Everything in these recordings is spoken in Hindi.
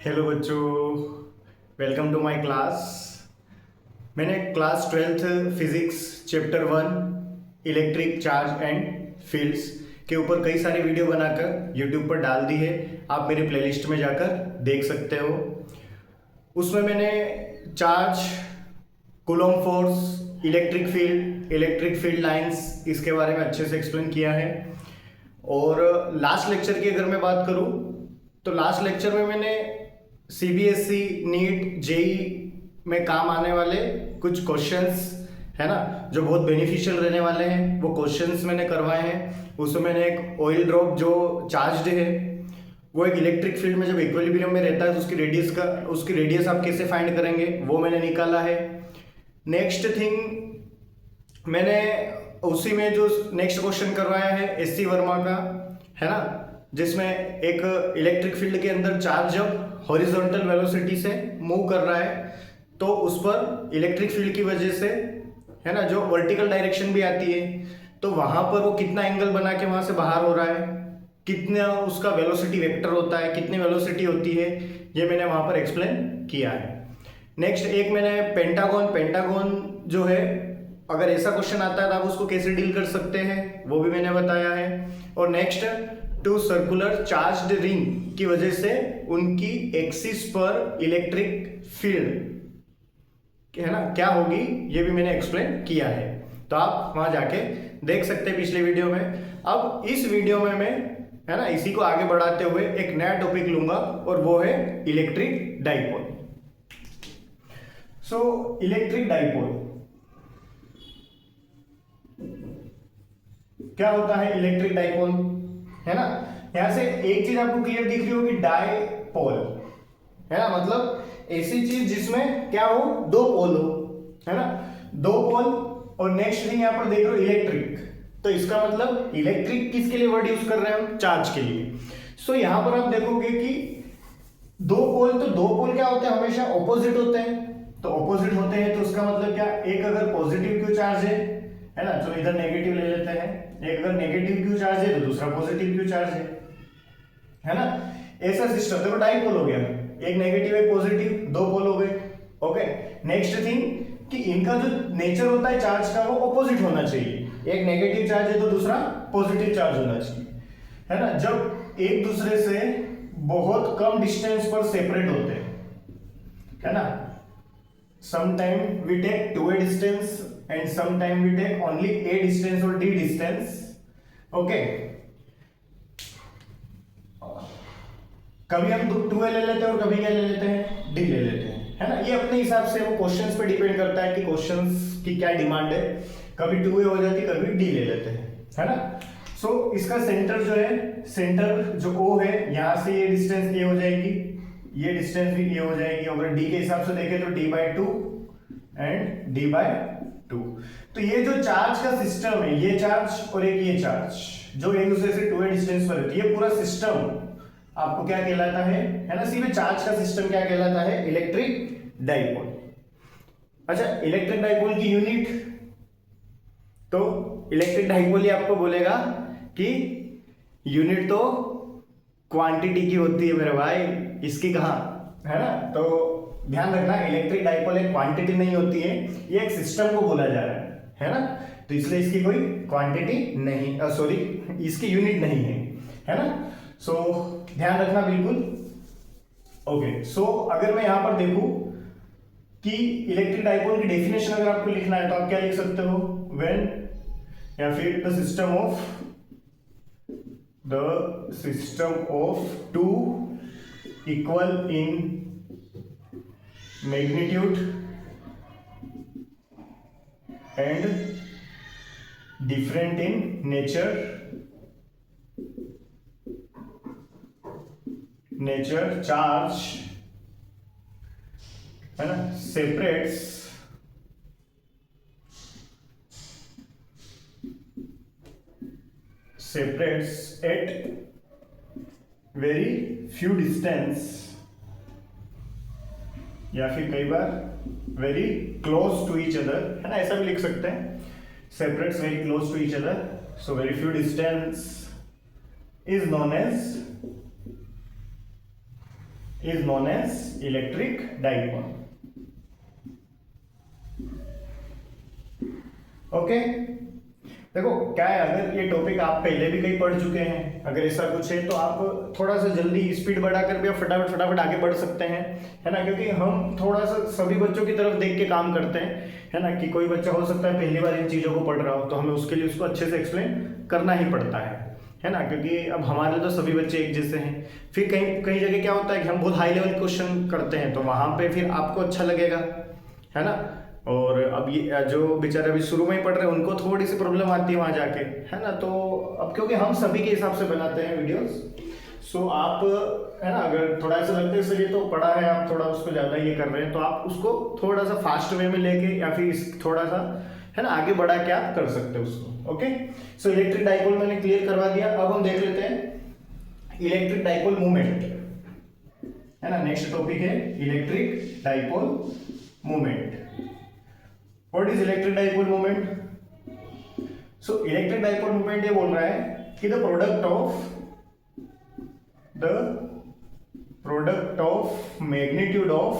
हेलो बच्चों, वेलकम टू माय क्लास। मैंने class 12th physics chapter 1 electric charge and fields के ऊपर कई सारे वीडियो बनाकर यूट्यूब पर डाल दी है। आप मेरे प्लेलिस्ट में जाकर देख सकते हो। उसमें मैंने charge, Coulomb force, electric field lines, इसके बारे में अच्छे से एक्सप्लेन किया है। और लास्ट लेक्चर की अगर मैं बात करूं तो लास्ट लेक्चर में मैंने सीबीएसई, नीट, जेई में काम आने वाले कुछ क्वेश्चंस है ना, जो बहुत बेनिफिशियल रहने वाले हैं, वो क्वेश्चंस मैंने करवाए हैं। उसमें मैंने एक ऑयल ड्रॉप जो चार्ज्ड है, वो एक इलेक्ट्रिक फील्ड में जब इक्विलिब्रियम में रहता है तो उसकी रेडियस आप कैसे फाइंड करेंगे वो मैंने निकाला है। नेक्स्ट थिंग, मैंने उसी में जो नेक्स्ट क्वेश्चन करवाया है एससी वर्मा का, है ना, जिसमें एक इलेक्ट्रिक फील्ड के अंदर चार्ज जब हॉरिजॉन्टल वेलोसिटी से मूव कर रहा है तो उस पर इलेक्ट्रिक फील्ड की वजह से, है ना, जो वर्टिकल डायरेक्शन भी आती है, तो वहां पर वो कितना एंगल बना के वहां से बाहर हो रहा है, कितना उसका वेलोसिटी वेक्टर होता है, कितनी वेलोसिटी होती है, ये मैंने वहां पर एक्सप्लेन किया है। नेक्स्ट एक मैंने पेंटागन जो है, अगर ऐसा क्वेश्चन आता है तो आप उसको कैसे डील कर सकते हैं वो भी मैंने बताया है। और next, two circular charged ring की वजह से उनकी एक्सिस पर इलेक्ट्रिक फील्ड, है ना, क्या होगी, ये भी मैंने एक्सप्लेन किया है। तो आप वहां जाके देख सकते हैं पिछले वीडियो में। अब इस वीडियो में मैं, है ना, इसी को आगे बढ़ाते हुए एक नया टॉपिक लूंगा और वो है electric dipole. So electric dipole क्या होता है? इलेक्ट्रिक डाइपोल, है ना, यहां से एक चीज आपको क्लियर दिख रही होगी, डाइपोल, है ना, मतलब ऐसी चीज जिसमें क्या हो, दो पोल हो, है ना, दो पोल। और नेक्स्ट थिंग यहां पर देख रहे हो इलेक्ट्रिक, तो इसका मतलब इलेक्ट्रिक किसके लिए वर्ड यूज कर रहे हैं हम? चार्ज के लिए। सो यहां पर आप देखोगे कि दो पोल, तो दो पोल क्या होते हैं, हमेशा ऑपोजिट होते हैं। तो ऑपोजिट होते हैं तो उसका मतलब क्या, एक अगर पॉजिटिव क्यू चार्ज है ना, तो इधर नेगेटिव ले लेते हैं। एक अगर नेगेटिव क्यू चार्ज है तो दूसरा पॉजिटिव क्यू चार्ज है ना, ऐसा सिस्टम। देखो डाइपोल हो गया, एक नेगेटिव एक पॉजिटिव, दो पोल हो गए। ओके, नेक्स्ट थिंग कि इनका जो नेचर होता है चार्ज का वो ऑपोजिट होना चाहिए। एक नेगेटिव चार्ज है तो दूसरा पॉजिटिव चार्ज होना चाहिए, है ना। जब एक दूसरे से बहुत कम डिस्टेंस पर सेपरेट होते हैं, है ना, sometime we take 2a distance and sometime we take only a distance or d distance. Okay, कभी हम 2a ले लेते हैं और कभी क्या ले लेते हैं, d ले लेते हैं, है ना। ये अपने हिसाब से वो क्वेश्चंस पे डिपेंड करता है कि क्वेश्चंस की क्या डिमांड है। कभी 2a हो जाती है, कभी d ले लेते हैं, है ना। सो इसका सेंटर जो है, सेंटर जो O है, यहां से ये डिस्टेंस a हो जाएगी, ये डिस्टेंस भी a हो जाएगी। अगर d के हिसाब से देखें तो d/2 एंड d/2। तो ये जो चार्ज का सिस्टम है, ये चार्ज और एक ये चार्ज जो एक दूसरे से 2a डिस्टेंस पर है, ये पूरा सिस्टम आपको क्या कहलाता है ना, सीधे चार्ज का सिस्टम क्या कहलाता है? Electric dipole. अच्छा, इलेक्ट्रिक डाइपोल की यूनिट, तो इलेक्ट्रिक डाइपोल ही आपको बोलेगा कि यूनिट तो क्वांटिटी की होती है मेरे भाई, इसकी कहां, है ना। तो ध्यान रखना, इलेक्ट्रिक डाइपोल एक क्वांटिटी नहीं होती है, ये एक सिस्टम को बोला जा रहा है ना। तो इसलिए इसकी कोई क्वांटिटी नहीं, सॉरी, इसकी यूनिट नहीं है ना। सो ध्यान रखना बिल्कुल। ओके, सो अगर मैं यहां पर देखूं कि इलेक्ट्रिक डाइपोल की डेफिनेशन अगर आपको लिखना है तो आप क्या लिख सकते हो? व्हेन, या फिर the system of two equal in magnitude and different in nature charge, है ना, separates at very few distance, या फिर कई बार very close to each other, है ना, ऐसा भी लिख सकते हैं, separates very close to each other, so very few distance is known as is known as electric dipole. Okay, देखो क्या है, अगर ये टॉपिक आप पहले भी कहीं पढ़ चुके हैं, अगर ऐसा कुछ है तो आप थोड़ा सा जल्दी स्पीड बढ़ाकर भी आप फटाफट फटाफट आगे बढ़ सकते हैं, है ना, क्योंकि हम थोड़ा सा सभी बच्चों की तरफ देख के काम करते हैं, है ना, कि कोई बच्चा हो सकता है पहली बार इन चीज़ों को पढ़ रहा हो, तो हमें उसके लिए उसको अच्छे से एक्सप्लेन करना ही पड़ता है ना, क्योंकि अब हमारे लिए तो सभी बच्चे एक जैसे हैं। फिर कहीं कई जगह क्या होता है कि हम बहुत हाई लेवल क्वेश्चन करते हैं, तो वहाँ पे फिर आपको अच्छा लगेगा, है ना, और अब ये जो बेचारे अभी शुरू में ही पढ़ रहे हैं उनको थोड़ी सी प्रॉब्लम आती है वहाँ जाके, है ना, तो अब क्योंकि हम सभी के हिसाब से बनाते हैं वीडियोस, सो आप, है ना, अगर थोड़ा ऐसा लगता है सर ये तो पढ़ा है, आप थोड़ा उसको ज़्यादा ये कर रहे हैं, तो आप उसको थोड़ा सा फास्ट वे में लेके या फिर थोड़ा सा, है ना, आगे बढ़ा के आप कर सकते हो उसको। ओके, सो इलेक्ट्रिक डाइपोल मैंने क्लियर करवा दिया। अब हम देख लेते हैं इलेक्ट्रिक डाइपोल मूवमेंट, है ना, नेक्स्ट टॉपिक है electric dipole movement. What is electric dipole movement? So electric dipole movement ये बोल रहा है कि the product of magnitude of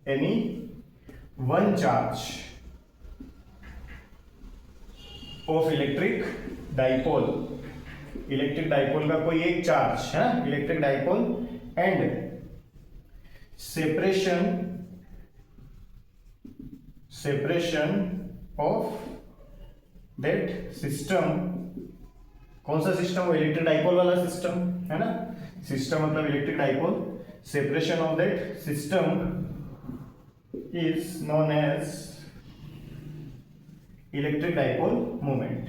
any one charge of electric dipole का कोई एक चार्ज है, electric dipole, and separation of that system. कौन सा सिस्टम? वो इलेक्ट्रिक डाइपोल वाला सिस्टम, है ना, सिस्टम मतलब electric dipole, separation of that system is known as electric dipole movement.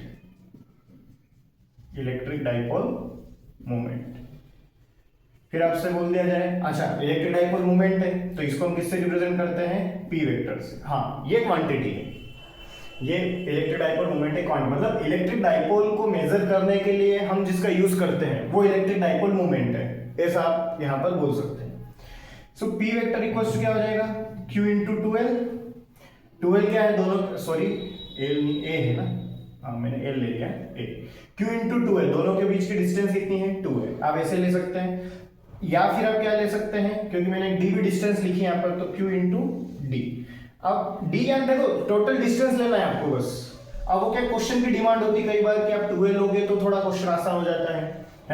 Electric dipole movement. फिर आपसे बोल दिया जाए, अच्छा इलेक्ट्रिक डाइपोल मूवमेंट है तो इसको हम किससे रिप्रेजेंट करते हैं? पी वेक्टर से। हाँ, ये क्वांटिटी है, ये इलेक्ट्रिक डाइपोल मूवमेंट है क्वांटिटी, मतलब इलेक्ट्रिक डाइपोल को मेजर करने के लिए हम जिसका यूज करते हैं वो इलेक्ट्रिक डाइपोल मूवमेंट है, ऐसा आप यहां पर बोल सकते हैं। सो पी वेक्टर इक्वल्स टू क्या हो जाएगा? Q into 2L। 2L क्या है? दोनों, सॉरी L नहीं, A है ना, हाँ मैंने L ले लिया, A। Q इंटू 2L, दोनों के बीच की डिस्टेंस कितनी है? 2 है। आप ऐसे ले सकते हैं, या फिर आप क्या ले सकते हैं, क्योंकि मैंने डी भी डिस्टेंस लिखी है यहाँ पर, तो Q इंटू डी। अब डी क्या, देखो टोटल डिस्टेंस लेना है आपको बस। अब वो क्या क्वेश्चन की डिमांड होती है कई बार कि आप 2L लोगे तो थोड़ा क्वेश्चन आसान हो जाता है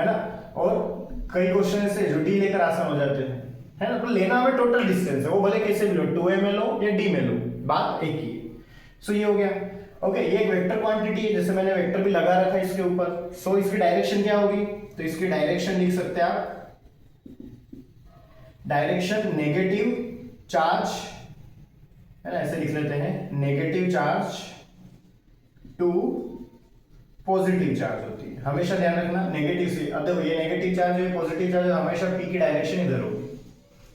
ना, और कई क्वेश्चन ऐसे जो डी लेकर आसान हो जाते हैं, है ना, तो लेना हमें टोटल डिस्टेंस है, वो भले कैसे भी लो, 2A में लो या डी में लो, बात एक ही है। सो ये हो गया। ओके, ये एक वेक्टर क्वांटिटी है, जैसे मैंने वेक्टर भी लगा रखा है इसके ऊपर। सो इसकी डायरेक्शन क्या होगी? तो इसकी डायरेक्शन लिख सकते हैं आप, डायरेक्शन नेगेटिव चार्ज, है ना, ऐसे लिख लेते हैं, negative charge to positive charge होती है। हमेशा ध्यान रखना नेगेटिव से, अब ये नेगेटिव चार्ज है, पॉजिटिव चार्ज, हमेशा पी की डायरेक्शन इधर होगी,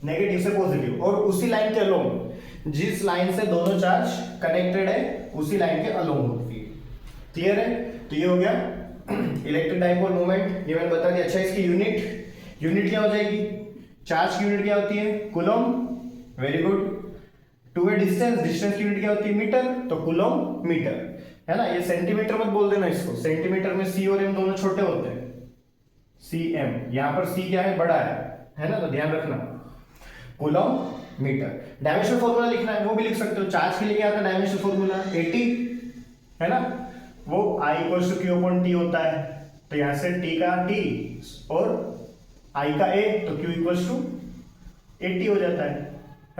नेगेटिव से पॉजिटिव, और उसी लाइन के अलोंग, जिस लाइन से दोनों चार्ज कनेक्टेड है उसी लाइन के अलोंग होती है। क्लियर है? तो ये हो गया इलेक्ट्रिक डाइपोल मोमेंट, ये मैंने बता दिया। अच्छा, इसकी यूनिट क्या हो जाएगी? चार्ज की यूनिट क्या होती है? Coulomb. Very good. Two a distance की यूनिट क्या होती है? मीटर, तो कूलम मीटर, है ना। ये सेंटीमीटर मत बोल देना इसको, सेंटीमीटर में सी और एम दोनों छोटे होते हैं, सी एम, यहां पर सी क्या है? बड़ा है ना, तो ध्यान रखना, कूलम मीटर। डायमेंशनल फॉर्मूला लिखना है वो भी लिख सकते हो। चार्ज के लिए क्या आता है डायमेंशनल फॉर्मूला? 80, है ना, वो I equals to Q upon T होता है, तो यहां से T का T और I का A, तो Q इक्वल्स टू 80 हो जाता है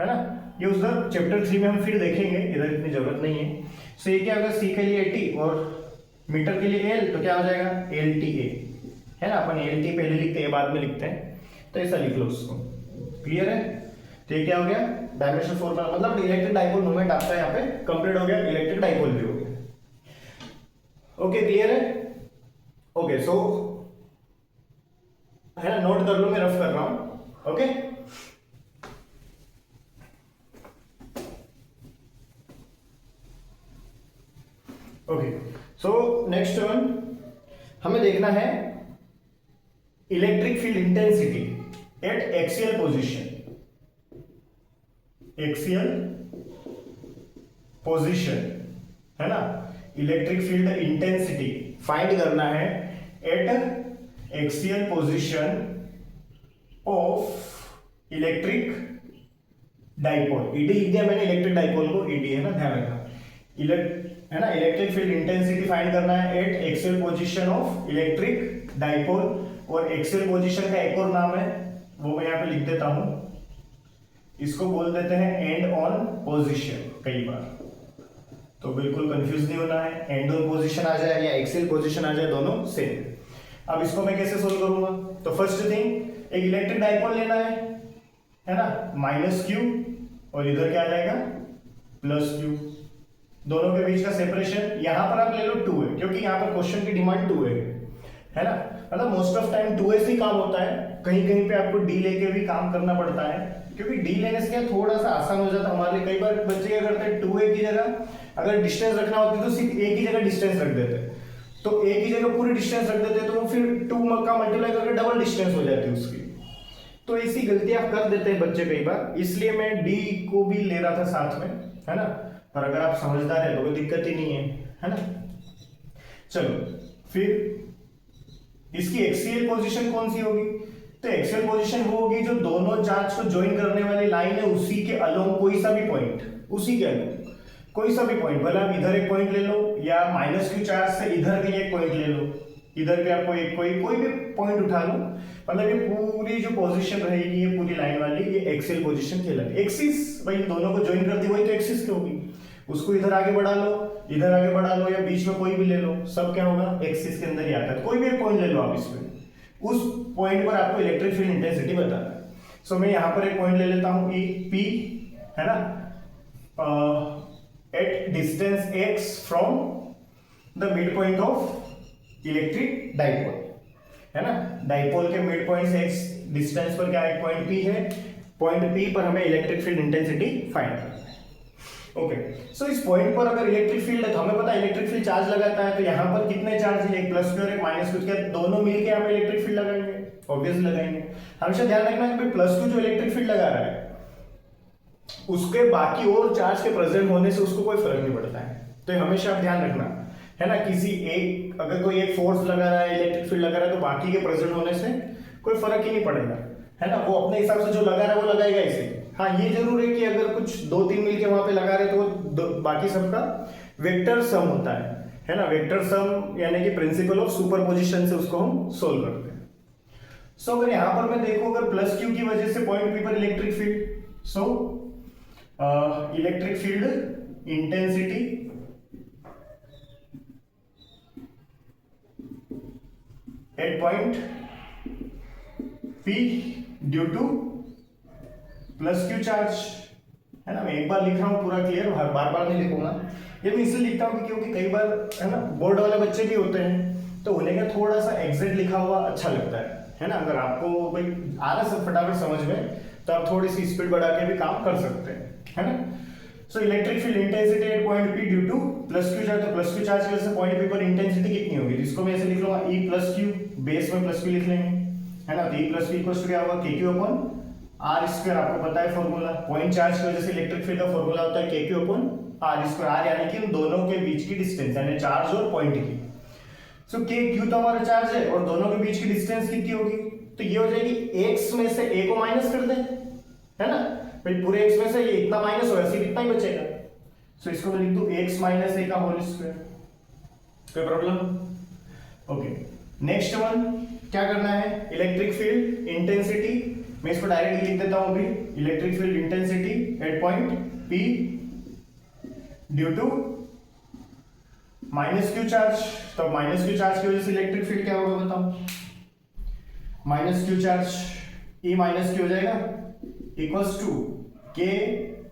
ना। ये उधर चैप्टर 3 में हम फिर देखेंगे, इधर इतनी जरूरत नहीं है। सो ये क्या होगा? C के लिए 80 और मीटर के लिए L, तो क्या हो जाएगा? LTA, है ना। अपन LT पहले लिखते हैं बाद में लिखते हैं, तो ऐसा लिख लो उसको। क्लियर है? तो ये क्या हो गया? डायमेंशनल फॉर्मूला, मतलब इलेक्ट्रिक डाइपोल मोमेंट आपका यहाँ पे कंप्लीट हो गया, इलेक्ट्रिक डाइपोल भी हो गया। ओके, क्लियर है? ओके, सो है ना, नोट कर लो, मैं रफ कर रहा हूं। Okay, okay, so next one हमें देखना है electric field intensity eight axial position. Axial position, है ना, इलेक्ट्रिक फील्ड इंटेंसिटी फाइंड करना है eight axial position of electric dipole, ED लिख दिया मैंने, इलेक्ट्रिक डाइपोल को ईडी है ना, ध्यान रखना, है ना, इलेक्ट्रिक फील्ड इंटेंसिटी फाइंड करना है eight axial position of electric dipole. और एक्सियल पोजीशन का एक और नाम है, वो मैं यहाँ पे लिख देता हूं, इसको बोल देते हैं एंड ऑन पोजीशन कई बार, तो बिल्कुल कंफ्यूज नहीं होना है, एंड ऑन पोजीशन आ जाए या एक्सियल पोजीशन आ जाए, दोनों सेम। अब इसको मैं कैसे सोल्व करूंगा, तो फर्स्ट थिंग एक इलेक्ट्रिक डाइपोल लेना है ना, माइनस क्यू, और इधर क्या आ जाएगा प्लस क्यू, दोनों के बीच का सेपरेशन यहां पर आप ले लो 2 है, क्योंकि यहां पर क्वेश्चन की डिमांड 2 है ना, मतलब मोस्ट ऑफ टाइम 2 से ही काम होता है, कहीं कहीं पे आपको डी लेके भी काम करना पड़ता है, क्योंकि डी लेने से क्या थोड़ा सा आसान हो जाता है हमारे लिए। कई बार बच्चे क्या करते हैं 2a की जगह अगर डिस्टेंस रखना होती है तो सिर्फ a की जगह डिस्टेंस रख देते हैं, तो a की जगह पूरी डिस्टेंस रख देते हैं, तो फिर 2 का मल्टीप्लाई करके डबल डिस्टेंस हो जाती है उसकी, तो ऐसी गलती आप कर देते हैं बच्चे कई बार, इसलिए मैं डी को भी ले रहा था साथ में, है ना, और अगर आप समझदार है तो कोई दिक्कत ही नहीं है ना। चलो फिर इसकी एक्सियल पोजीशन कौन सी होगी, तो एक्सियल पोजीशन वो होगी जो दोनों चार्ज को ज्वाइन करने वाली लाइन है उसी के अलोंग कोई सा भी पॉइंट, उसी के अलोंग कोई सा भी पॉइंट, भले आप इधर एक पॉइंट ले लो या माइनस क्यू चार्ज से इधर भी एक पॉइंट ले लो, इधर भी आपको एक कोई भी पॉइंट उठा लो, मतलब ये पूरी जो पोजीशन रहेगी ये पूरी लाइन वाली, ये एक्सियल पोजीशन कहलाती है। एक्सिस भाई दोनों को ज्वाइन करती वही तो एक्सिस की होगी, उसको इधर आगे बढ़ा लो, इधर आगे बढ़ा लो, या बीच में कोई भी ले लो, सब क्या होगा एक्सिस के अंदर ही आता है, कोई भी एक पॉइंट ले लो आप इसमें, उस पॉइंट पर आपको इलेक्ट्रिक फील्ड इंटेंसिटी बताना है। सो मैं यहां पर एक पॉइंट ले लेता हूं ई पी, है ना, at distance x from the mid point of electric dipole, है ना, डाइपोल के मिड पॉइंट से x डिस्टेंस पर क्या एक पॉइंट p है, पॉइंट p पर हमें इलेक्ट्रिक फील्ड इंटेंसिटी फाइंड करना है। ओके, सो इस पॉइंट पर अगर इलेक्ट्रिक फील्ड है तो हमें पता है इलेक्ट्रिक फील्ड चार्ज लगाता है, तो यहाँ पर कितने चार्ज है, एक प्लस क्यू और एक माइनस क्यू, क्या दोनों मिलके यहाँ पे इलेक्ट्रिक फील्ड लगाएंगे, ऑब्वियसली लगाएंगे। हमेशा ध्यान रखना है कि प्लस क्यू जो इलेक्ट्रिक फील्ड लगा रहा है उसके बाकी और चार्ज के प्रेजेंट होने से उसको कोई फर्क नहीं पड़ता है, तो हमेशा आप ध्यान रखना, है ना, किसी एक अगर कोई एक फोर्स लगा रहा है इलेक्ट्रिक फील्ड लगा रहा है तो बाकी के प्रेजेंट होने से कोई फर्क ही नहीं पड़ेगा, है ना, वो अपने हिसाब से जो लगा रहा है वो लगाएगा इसे। हाँ ये जरूर है कि अगर कुछ 2-3 मिलके वहां पे लगा रहे तो बाकी सबका वेक्टर सम होता है ना, वेक्टर सम यानी कि प्रिंसिपल ऑफ सुपरपोजिशन से उसको हम सोल्व करते हैं। सो अगर यहां पर मैं देखूं अगर प्लस क्यू की वजह से पॉइंट पी पर electric field, so electric field intensity at point P due two plus Q charge, है ना, मैं एक बार लिख रहा हूं पूरा क्लियर, बार बार नहीं लिखूंगा, ये मैं इसलिए लिखता हूं क्योंकि कई बार है ना बोर्ड वाले बच्चे भी होते हैं तो उन्हें क्या थोड़ा सा एग्जैक्ट लिखा हुआ अच्छा लगता है ना, अगर आपको भाई आ रहा सब फटाफट समझ में तो आप थोड़ी सी स्पीड बढ़ा के भी काम कर सकते हैं, है ना। So electric field intensity at point P due two plus Q charge, तो प्लस क्यू चार्ज की वजह से पॉइंट पी पर इंटेंसिटी कितनी होगी, इसको मैं ऐसे लिख लूंगा ई प्लस क्यू, बेस में प्लस क्यू लिख लेंगे, है ना, तो E plus Q equal to क्या होगा k Q upon R square, आपको पता है फॉर्मूला, पॉइंट चार्ज की वजह से इलेक्ट्रिक फील्ड का फॉर्मूला होता है K Q upon R square, R यानी कि उन दोनों के बीच की डिस्टेंस यानी चार्ज और पॉइंट की। सो के क्यू तो हमारा चार्ज है और दोनों के बीच की डिस्टेंस कितनी होगी, तो ये हो जाएगी x में से a को माइनस कर दे, है ना, भाई पूरे x में से ये इतना माइनस होगा सिर्फ इतना ही बचेगा, सो इसको मैं लिख दूं x माइनस a का होल स्क्वायर, कोई प्रॉब्लम। ओके, नेक्स्ट वन क्या करना है, इलेक्ट्रिक फील्ड इंटेंसिटी, मैं इसको डायरेक्टली लिख देता हूं अभी, electric field intensity at point P due to minus Q charge, तो माइनस क्यू चार्ज की वजह से इलेक्ट्रिक फील्ड क्या होगा बताओ, minus Q charge E minus Q हो जाएगा इक्वल्स टू के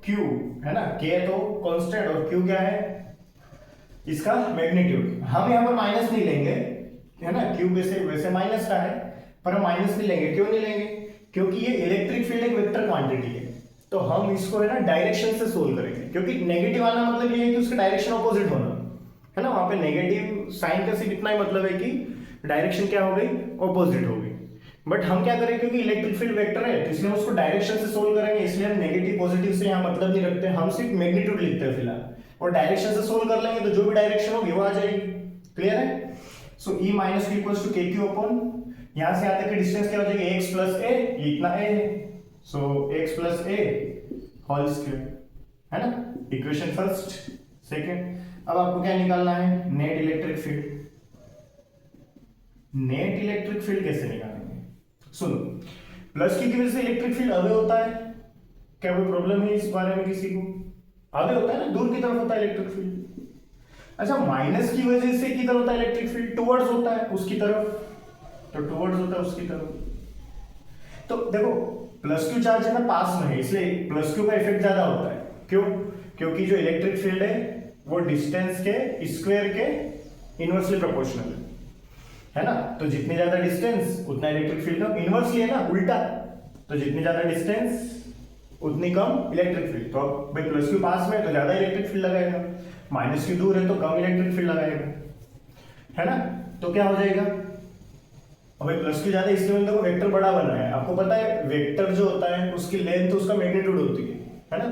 क्यू, है ना, के तो कांस्टेंट और क्यू क्या है इसका मैग्नीट्यूड, हम यहां पर माइनस नहीं लेंगे, है ना, क्यू वैसे माइनस का है पर हम माइनस नहीं लेंगे, क्यों नहीं लेंगे, क्योंकि ये इलेक्ट्रिक फील्ड एक वेक्टर क्वांटिटी है, तो हम इसको है ना डायरेक्शन से सोल्व करेंगे, क्योंकि नेगेटिव आना मतलब ये है कि उसका डायरेक्शन ऑपोजिट होना, है ना, वहां पे नेगेटिव साइन का सिर्फ इतना ही मतलब है कि डायरेक्शन क्या हो गई ऑपोजिट हो गई, बट हम क्या करेंगे क्योंकि इलेक्ट्रिक फील्ड वेक्टर है तो इसलिए हम उसको डायरेक्शन से सोल्व करेंगे, इसलिए हम नेगेटिव पॉजिटिव से यहाँ मतलब नहीं रखते, हम सिर्फ मैग्नीट्यूड लिखते हैं फिलहाल, और डायरेक्शन से सोल्व कर लेंगे तो जो भी डायरेक्शन होगी वो आ जाएगी, क्लियर है। सो ई minus Q equals to k Q upon, यहां से यहाँ तक की डिस्टेंस क्या हो जाएगी, एक्स प्लस ए, ये इतना ए है, सो x plus a whole square, है ना, इक्वेशन फर्स्ट। सेकेंड, अब आपको क्या निकालना है, net electric field. Net electric field कैसे निकालेंगे, सुनो, प्लस की वजह से इलेक्ट्रिक फील्ड अवे होता है, क्या कोई प्रॉब्लम है इस बारे में किसी को? अवे होता है ना, दूर की तरफ होता है इलेक्ट्रिक फील्ड। अच्छा, माइनस की वजह से किधर होता है इलेक्ट्रिक फील्ड, टुवर्ड्स होता है उसकी तरफ, तो टुवर्ड्स होता है उसकी तरफ। तो देखो प्लस क्यू चार्ज है ना पास में है, इसलिए प्लस क्यू का इफेक्ट ज्यादा होता है। क्यों? क्योंकि जो इलेक्ट्रिक फील्ड है वो डिस्टेंस के स्क्वायर के इनवर्सली प्रोपोर्शनल है ना, तो जितनी ज्यादा डिस्टेंस उतना इलेक्ट्रिक फील्ड कम, इनवर्सली है ना, उल्टा, तो जितनी ज्यादा डिस्टेंस उतनी कम इलेक्ट्रिक फील्ड। तो भाई प्लस क्यू पास में है तो ज्यादा इलेक्ट्रिक फील्ड लगाएगा, माइनस क्यू दूर है तो कम इलेक्ट्रिक फील्ड लगाएगा, है ना। तो क्या हो जाएगा, भाई प्लस क्यू ज्यादा इसलिए मैंने देखो वेक्टर बड़ा बना है। आपको पता है वेक्टर जो होता है उसकी लेंथ उसका मैग्नीट्यूड होती है ना,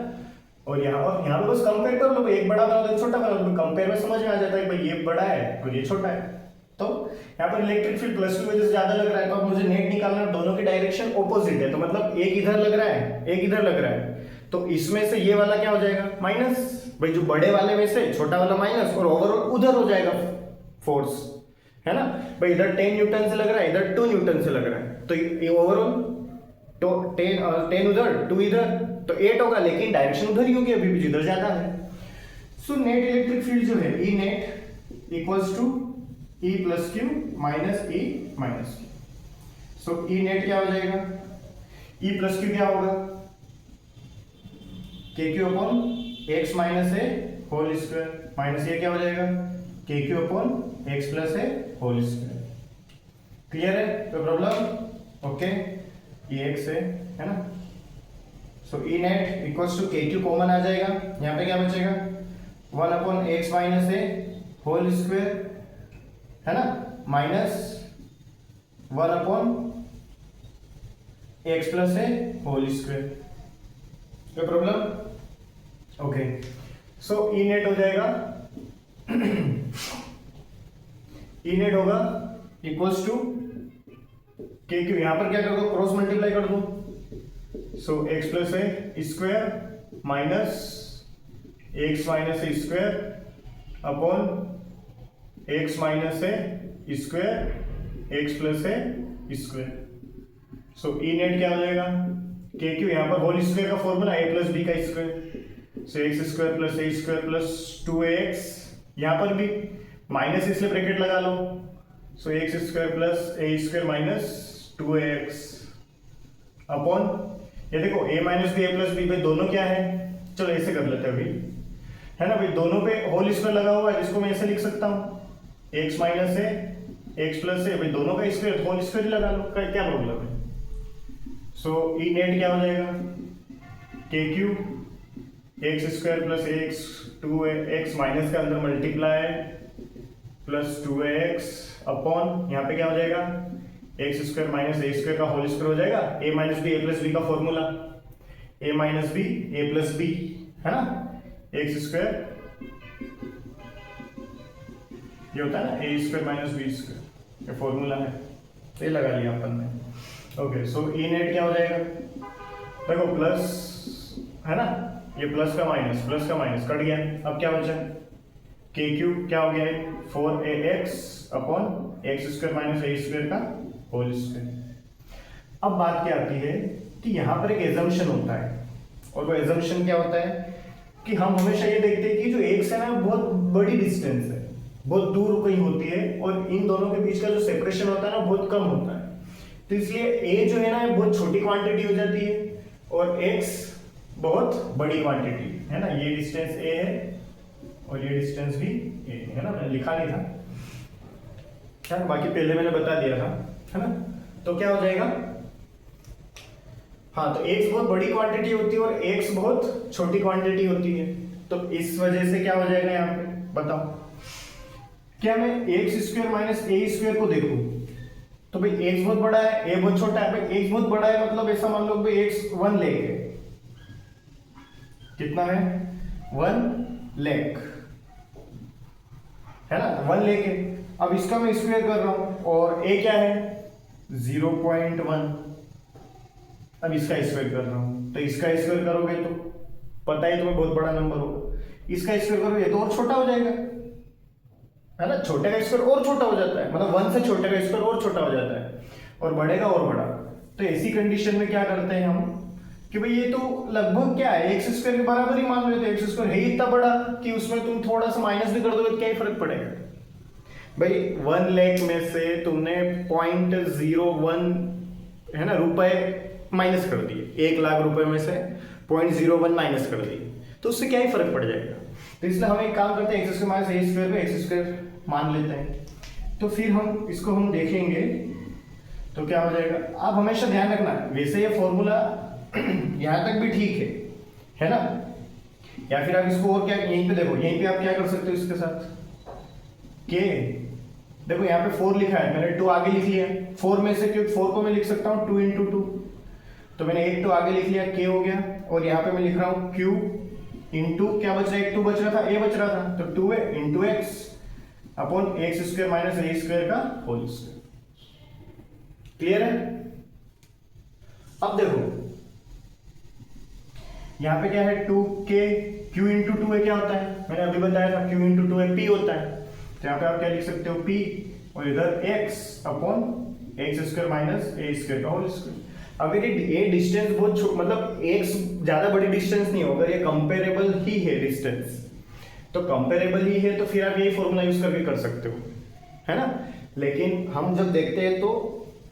और यहाँ पे बस कंपेयर कर लो, एक बड़ा बना दो छोटा बना दो, कंपेयर में समझ में आ जाता है भाई ये बड़ा है और ये छोटा है। तो यहाँ पर इलेक्ट्रिक फील्ड प्लस की वजह से ज्यादा लग रहा है, तो अब मुझे नेट निकालना है, दोनों की डायरेक्शन ऑपोजिट है, तो मतलब एक इधर लग रहा है एक इधर लग रहा है, तो इसमें से ये वाला क्या हो जाएगा, माइनस, भाई जो बड़े वाले में से छोटा वाला माइनस, और ओवरऑल उधर हो जाएगा फोर्स, है ना। भाई इधर 10 न्यूटन से लग रहा है, इधर 2 न्यूटन से लग रहा है, तो ये ओवरऑल तो 10 उधर 2 इधर, तो 8 होगा, लेकिन डायरेक्शन उधर ही होगी अभी भी जिधर ज्यादा है। सो नेट इलेक्ट्रिक फील्ड जो है E net equals to E plus q minus E minus q. So E net क्या हो जाएगा, ई प्लस क्यू क्या होगा, k Q upon x minus a whole square, minus ये क्या हो जाएगा, k Q upon x plus a whole square. Clear है, कोई प्रॉब्लम? ओके, ये एक्स है ना। So E net equals to k q common आ जाएगा, यहाँ पे क्या बचेगा, 1 upon x minus a whole square, है ना, minus 1 upon x plus a whole square. कोई प्रॉब्लम? ओके, सो ई नेट हो जाएगा ई नेट होगा इक्वल्स टू के क्यू, यहां पर क्या कर दो, क्रॉस मल्टीप्लाई कर दो, सो x plus A square minus x minus a square upon x minus a square x plus A square. So E net क्या हो जाएगा, के क्यू, यहाँ पर होल स्क्वायर का फॉर्मूला ए प्लस बी का square, so X square plus A square plus 2ax, यहाँ पर भी माइनस इसलिए ब्रैकेट लगा लो, so X square plus A square minus 2ax upon, ये देखो a minus B A plus B, भाई दोनों क्या है, चलो ऐसे कर लेते हैं अभी, है ना, भाई दोनों पे होल स्क्वायर लगा हुआ है, इसको मैं ऐसे लिख सकता हूँ x माइनस ए एक्स प्लस ए, भाई दोनों का स्क्वायर होल स्क्वायर ही लगा लो, क्या प्रॉब्लम है। सो ई नेट क्या हो जाएगा, k Q x square plus x 2x minus का अंदर मल्टीप्लाई प्लस 2x अपॉन, यहाँ पे क्या हो जाएगा, x square minus a square का होल स्क्वायर हो जाएगा, a minus B A plus B का formula, a minus B A plus b, है ना, एक्स स्क्वायर ये होता है ना a square minus b square, ये फॉर्मूला है, तो ये लगा लिया अपन ने। ओके, सो ई नेट क्या हो जाएगा, देखो प्लस है ना, ये प्लस का माइनस कट गया, अब क्या बचा, के क्यू क्या हो गया, 4ax upon x square minus a square का होल स्क्वायर। अब बात क्या आती है कि यहाँ पर एक एजम्पशन होता है, और वो एजम्पशन क्या होता है कि हम हमेशा ये देखते हैं कि जो एक्स है ना बहुत बड़ी डिस्टेंस है, बहुत दूर कहीं होती है, और इन दोनों के बीच का जो सेपरेशन होता है ना बहुत कम होता है, तो इसलिए ए जो है ना बहुत छोटी क्वांटिटी हो जाती है और एक्स बहुत बड़ी क्वांटिटी है ना, ये डिस्टेंस ए है और ये डिस्टेंस भी ए है ना, मैंने लिखा नहीं था क्या, बाकी पहले मैंने बता दिया था, है ना। तो क्या हो जाएगा, हाँ, तो x बहुत बड़ी क्वांटिटी होती है और x बहुत छोटी क्वांटिटी होती है, तो इस वजह से क्या हो जाएगा, यहाँ पे बताओ, क्या मैं x square minus a square को देखूं, तो भाई x बहुत बड़ा है a बहुत छोटा है, भाई x बहुत बड़ा है मतलब ऐसा मान लो भाई x 1 लाख है, कितना है 1 लाख, है ना, 1 लाख है, अब इसका मैं स्क्वायर कर रहा हूं और a क्या है 0.1। अब इसका स्क्वायर कर रहा हूं तो इसका स्क्वायर करोगे तो पता ही तुम्हें बहुत बड़ा नंबर होगा, इसका स्क्वायर करोगे तो और छोटा हो जाएगा, है ना। छोटे का स्क्वायर और छोटा हो जाता है, मतलब 1 से छोटे का स्क्वायर और छोटा हो जाता है और बड़े का और बड़ा। तो ऐसी कंडीशन में क्या करते हैं हम कि भाई ये तो लगभग क्या है एक्स स्क्वायर के बराबर ही मान लेते हैं, एक्स स्क्वायर है ही इतना बड़ा कि उसमें तुम थोड़ा सा माइनस भी कर दोगे तो क्या ही फर्क पड़ेगा। भाई 1 लाख में से तुमने 0.01 है ना रुपए माइनस कर दिए, 1 लाख रुपए में से 0.01 माइनस कर दिए, तो उससे क्या ही फर्क पड़ जाएगा। तो इसलिए हम एक काम करते हैं x square minus a square में एक्स स्क्वायर मान लेते हैं। तो फिर हम इसको हम देखेंगे तो क्या हो जाएगा। आप हमेशा ध्यान रखना, वैसे ये फॉर्मूला यहाँ तक भी ठीक है ना। या फिर आप इसको और क्या यहीं पे देखो, यहीं पे आप क्या कर सकते हो इसके साथ के, देखो यहाँ पे 4 लिखा है, मैंने 2 आगे लिख लिया। 4 में से क्योंकि 4 को मैं लिख सकता हूँ 2 × 2, तो मैंने 1 2 आगे लिख लिया, k हो गया। और यहाँ पे मैं लिख रहा हूँ q इंटू क्या बच रहा है, 1 2 बच रहा था, a बच रहा था, तो 2 है into x upon x square minus a square का होल स्क्वायर। क्लियर है। अब देखो यहाँ पे क्या है 2k, q इंटू 2 है क्या होता है, मैंने अभी बताया था q इंटू 2 है p होता है। तो यहाँ पे आप क्या लिख सकते हो p और इधर x upon x square minus a square का होल स्क्वायर। अगर ये डिस्टेंस बहुत मतलब x ज्यादा बड़ी डिस्टेंस नहीं होगा, ये कंपेरेबल ही है डिस्टेंस, तो कंपेरेबल ही है तो फिर आप यही फॉर्मूला यूज करके कर सकते हो, है ना। लेकिन हम जब देखते हैं तो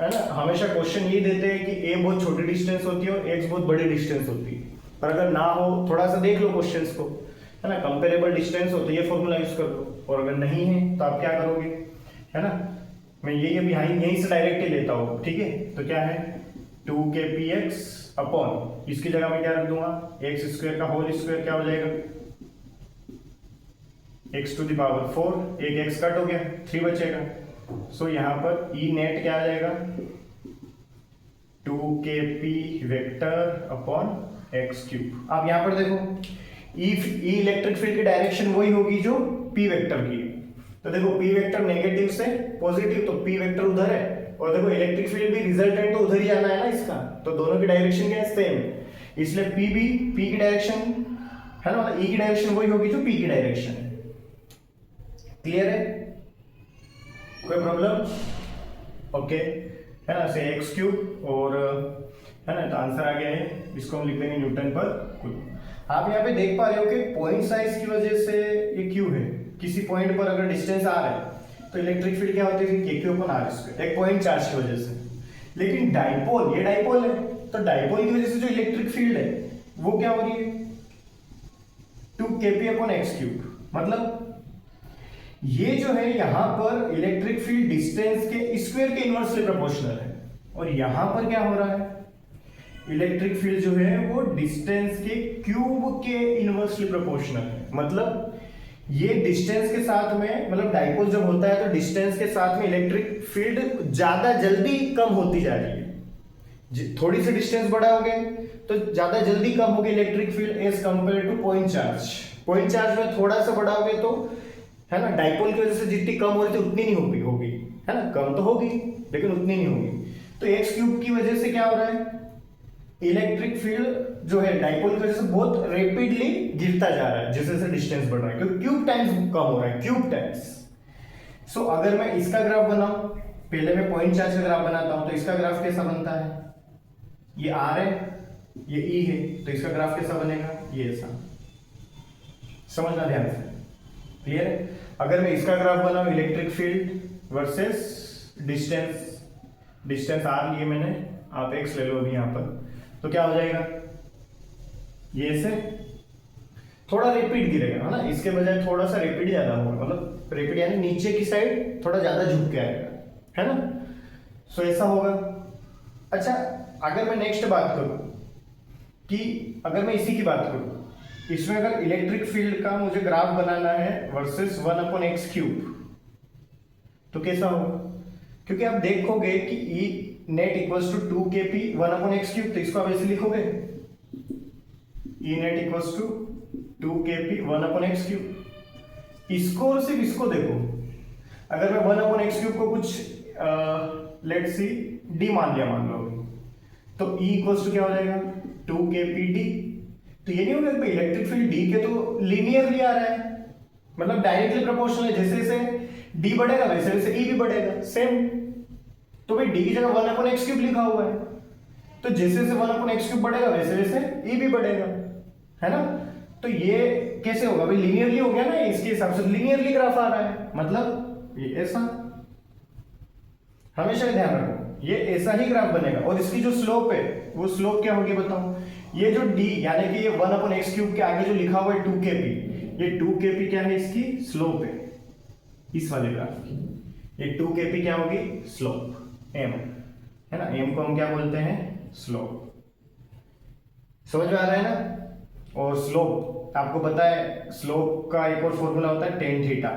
है ना हमेशा क्वेश्चन ये देते हैं कि a बहुत छोटी डिस्टेंस होती है और x बहुत बड़ी डिस्टेंस होती है। पर अगर ना हो थोड़ा सा देख लो क्वेश्चंस को, है ना, कंपेरेबल डिस्टेंस हो तो ये फॉर्मूला यूज कर लो, और अगर नहीं है तो आप क्या करोगे, है ना। मैं यही अभी यहीं से डायरेक्ट ही लेता हूँ, ठीक है। तो क्या है 2kpx अपॉन इसकी जगह मैं क्या रख दूंगा एक्स स्क्वायर का होल स्क्वायर, क्या हो जाएगा x टू द पावर 4, एक x कट हो गया 3 बचेगा। सो यहाँ पर ई नेट क्या आ जाएगा 2kp vector upon x cube. आप यहाँ पर देखो ई इलेक्ट्रिक फील्ड की डायरेक्शन वही होगी जो p वेक्टर की है। तो देखो p वेक्टर नेगेटिव से पॉजिटिव, तो p वेक्टर उधर है, और देखो इलेक्ट्रिक फील्ड भी रिजल्टेंट तो उधर ही जाना है ना इसका, तो दोनों की डायरेक्शन क्या है सेम, इसलिए p भी p की डायरेक्शन है ना, मतलब e की डायरेक्शन वही होगी जो p की डायरेक्शन है। क्लियर है, कोई प्रॉब्लम। ओके है ना, से एक्स क्यूब और है ना, तो आंसर आ गया है, इसको हम लिख देंगे न्यूटन पर कूलम। आप यहाँ पे देख पा रहे हो कि पॉइंट साइज की वजह से ये क्यू है, किसी पॉइंट पर अगर डिस्टेंस आर है तो इलेक्ट्रिक फील्ड क्या होती है K Q upon are square, एक पॉइंट चार्ज की वजह से। लेकिन डाइपोल, ये डाइपोल है, तो डाइपोल की वजह से जो इलेक्ट्रिक फील्ड है वो क्या हो रही है 2kp अपॉन एक्स क्यूब। मतलब ये जो है यहाँ पर इलेक्ट्रिक फील्ड डिस्टेंस के स्क्वायर के इनवर्सली प्रोपोर्शनल है, और यहाँ पर क्या हो रहा है इलेक्ट्रिक फील्ड जो है वो डिस्टेंस के क्यूब के इनवर्सली प्रोपोर्शनल है। मतलब ये डिस्टेंस के साथ में, मतलब डाइपोल जब होता है तो डिस्टेंस के साथ में इलेक्ट्रिक फील्ड ज्यादा जल्दी कम होती जा रही है। थोड़ी सी डिस्टेंस बढ़ाओगे तो ज्यादा जल्दी कम होगी electric field as compare to point charge. Point charge में थोड़ा सा बढ़ाओगे तो है ना, डाइपोल की वजह से जितनी कम हो रही थी उतनी नहीं होगी, है ना, कम तो होगी लेकिन उतनी नहीं होगी। तो एक्स क्यूब की वजह से क्या हो रहा है इलेक्ट्रिक फील्ड जो है डाइपोल की वजह से बहुत रैपिडली गिरता जा रहा है जैसे जैसे डिस्टेंस बढ़ रहा है, क्योंकि क्यूब टाइम्स कम हो रहा है, क्यूब टाइम्स। सो अगर मैं इसका ग्राफ बनाऊं, पहले मैं पॉइंट चार्ज का ग्राफ बनाता हूं, तो इसका ग्राफ कैसा बनता है, ये आर है ये ई है, तो इसका ग्राफ कैसा बनेगा ये ऐसा, समझना ध्यान से। क्लियर है। अगर मैं इसका ग्राफ बनाऊं electric field versus distance R लिए मैंने, आप एक्स ले लो अभी यहाँ पर, तो क्या हो जाएगा ये ऐसे थोड़ा रैपिड गिरेगा, है ना, इसके बजाय थोड़ा सा रैपिड ज्यादा होगा, मतलब रैपिड यानी नीचे की साइड थोड़ा ज्यादा झुक के आएगा, है ना। सो ऐसा होगा। अच्छा अगर मैं नेक्स्ट बात करूं कि अगर मैं इसी की बात करूं, इसमें अगर इलेक्ट्रिक फील्ड का मुझे ग्राफ बनाना है वर्सेस 1 अपॉन एक्स क्यूब, तो कैसा होगा, क्योंकि आप देखोगे कि E net equals to 2kp 1 upon x cube, तो इसको आप ऐसे लिखोगे E net equals to 2kp 1 upon x cube. इसको और सिर्फ इसको देखो अगर मैं 1/x³ को कुछ लेट्स सी d मान लिया, मान लो, तो E इक्वल्स टू क्या हो जाएगा 2kpd। तो ये नहीं होगा कि इलेक्ट्रिक फील्ड D के तो लीनियरली आ रहा है, मतलब डायरेक्टली प्रोपोर्शनल है, जैसे जैसे D बढ़ेगा वैसे वैसे E भी बढ़ेगा सेम। तो भाई D की जगह 1/x³ लिखा हुआ है, तो जैसे जैसे 1/x³ बढ़ेगा वैसे वैसे E भी बढ़ेगा, है ना। तो ये कैसे होगा भाई, लीनियरली हो गया ना, इसके हिसाब से लीनियरली ग्राफ आ रहा है, मतलब ये ऐसा, हमेशा ध्यान रखो ये ऐसा ही ग्राफ बनेगा। और इसकी जो स्लोप है वो स्लोप क्या होगी बताओ, ये जो d यानी कि ये 1/x³ के आगे जो लिखा हुआ है 2kp, ये 2kp क्या है, इसकी स्लोप है इस वाले ग्राफ की। ये 2kp क्या होगी, स्लोप m, है ना। m को हम क्या बोलते हैं, स्लोप। समझ में आ रहा है ना। और स्लोप आपको पता है, स्लोप का एक और फॉर्मूला होता है tan थीटा।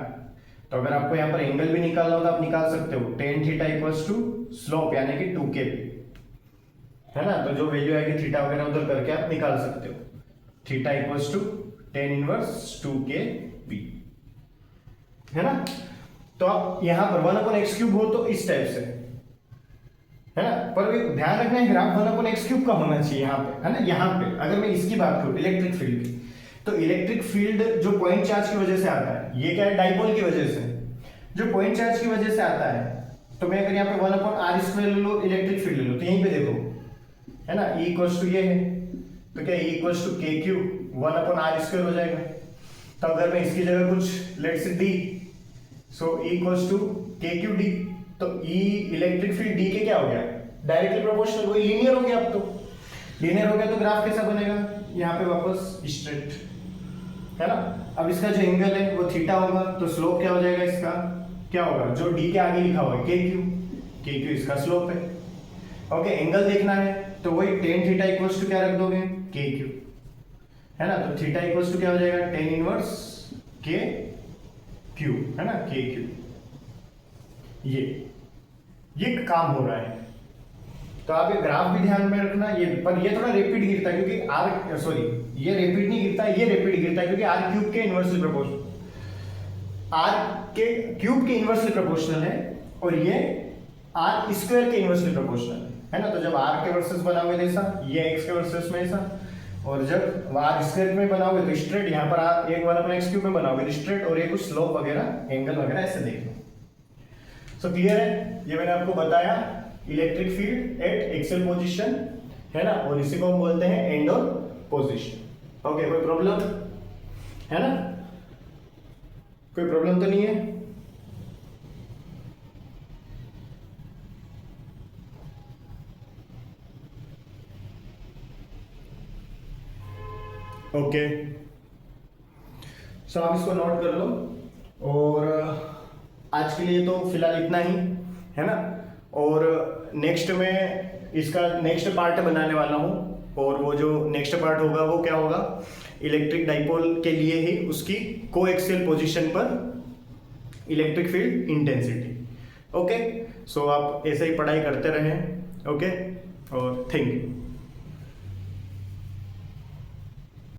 तो अगर आपको यहाँ पर एंगल भी निकालना हो तो आप निकाल सकते हो, tan theta equals to slope यानी कि 2kp, है ना। तो जो वैल्यू आएगी थीटा वगैरह उधर करके आप निकाल सकते हो, theta equals to tan inverse 2kp, है ना। तो आप यहाँ पर 1/x³ हो तो इस टाइप से, है ना। पर ध्यान रखना है ग्राफ 1/x³ का होना चाहिए यहाँ पे, है ना। यहाँ पे अगर मैं इसकी बात करूँ इलेक्ट्रिक फील्ड की, तो इलेक्ट्रिक फील्ड जो पॉइंट चार्ज की वजह से आता है, ये क्या है, डाइपोल की वजह से, जो पॉइंट चार्ज की वजह से आता है। तो मैं अगर यहाँ पे 1/r² ले लो, इलेक्ट्रिक फील्ड ले लो, तो यहीं पे देखो, है ना, E इक्वल्स टू ये है, तो क्या E equals to kq 1/r² हो जाएगा। तो अगर मैं इसकी जगह कुछ लेट्स से d, so E equals to kqd, तो E इलेक्ट्रिक फील्ड D के क्या हो गया, डायरेक्टली प्रोपोर्शनल, वही लीनियर हो गया। अब तो लीनियर हो गया तो ग्राफ कैसा बनेगा, यहाँ पे वापस स्ट्रेट, है ना। अब इसका जो एंगल है वो थीटा होगा, तो स्लोप क्या हो जाएगा, इसका क्या होगा, जो D के आगे लिखा हुआ है kq इसका स्लोप है। ओके, एंगल देखना है तो वही tan थीटा इक्वल्स टू क्या रख दोगे, kq, है ना। तो थीटा इक्वल्स टू क्या हो जाएगा, tan इनवर्स kq, है ना, kq। ये काम हो रहा है। तो आप ये ग्राफ भी ध्यान में रखना, ये पर ये थोड़ा रैपिड गिरता है क्योंकि आर, सॉरी ये रैपिड नहीं गिरता, ये रैपिड गिरता है क्योंकि r³ के इनवर्सली प्रोपोर्शनल, r³ के इनवर्सली प्रोपोर्शनल है, और ये r² के इनवर्सली प्रोपोर्शनल है ना। तो जब r के वर्सेस बनाओगे ऐसा, ये x के वर्सेस में ऐसा, और जब r² में बनाओगे तो स्ट्रेट, यहाँ पर एक 1/x³ में बनाओगे तो स्ट्रेट, और ये कुछ स्लोप वगैरह एंगल वगैरह ऐसे देखना। सो क्लियर है, ये मैंने आपको बताया electric field at axial position, है ना, और इसी को हम बोलते हैं एंड ऑन पोजीशन। ओके, कोई प्रॉब्लम है ना, कोई प्रॉब्लम तो नहीं है। ओके, सो आप इसको नोट कर लो, और आज के लिए तो फिलहाल इतना ही, है ना। और नेक्स्ट में इसका नेक्स्ट पार्ट बनाने वाला हूँ, और वो जो नेक्स्ट पार्ट होगा वो क्या होगा, इलेक्ट्रिक डाइपोल के लिए ही उसकी कोएक्सियल पोजीशन पर इलेक्ट्रिक फील्ड इंटेंसिटी। ओके, सो आप ऐसे ही पढ़ाई करते रहें। ओके, और थैंक यू।